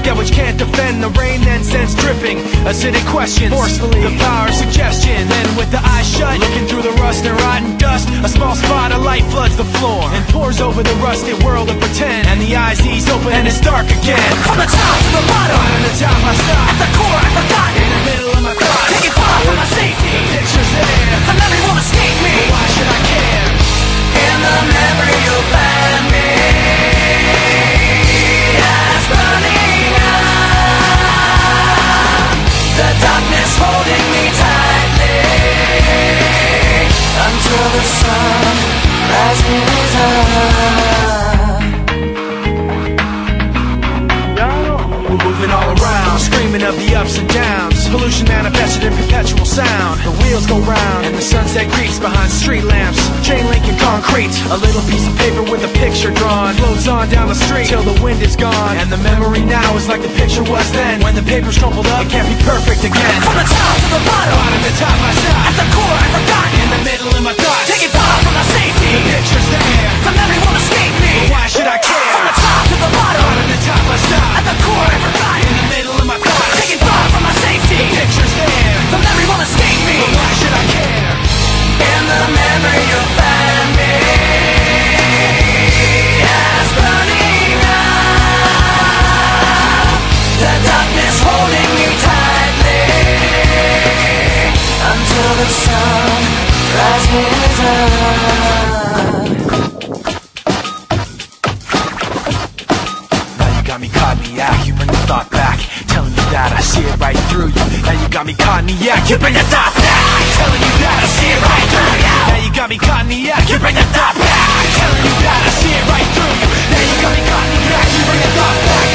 Get which can't defend the rain, then sends dripping acidic questions forcefully, the power of suggestion. Then with the eyes shut, looking through the rust and rotten dust, a small spot of light floods the floor and pours over the rusted world of pretend. And the eyes ease open and it's dark again. From the top to the bottom, Bottom to top I stop. at the core I forgot. In the middle of my thoughts, Taking far from my safety, the picture's there. the memory won't escape me. But why should I care? In the memory you'll find me as burning up, the darkness holding me tightly until the sun rises up. We're moving all around, screaming of the ups and downs. Pollution manifested in perpetual sound. The wheels go round and the sunset creeps behind street lamps. Chain link and concrete, a little piece of paper with a picture drawn floats on down the street till the wind is gone. And the memory now is like the picture was then. When the paper's crumpled up, it can't be perfect again. From the top to the bottom, Bottom to top I stop. at the core I forgot. In the middle of my thoughts, Taking far from my safety, the picture's there. the memory won't escape me. But why should I care? From the top to the bottom, Bottom to top I stop. at the core I forgot. In the middle of my thoughts, Taking far from my safety, the picture's there. the memory won't escape me. But why should I care? In the memory you'll find me as burning up, the darkness holding me tightly until the sun rises up. Now you got me caught in the act, you bring the thought back, telling me that I see it right through you. Now you got me caught in the act, you bring the thought back, telling you that I see it right through you. Now you got me caught in the act, you bring the thought back, telling you that I see it right through you. Now you got me caught in the act, you bring the thought back,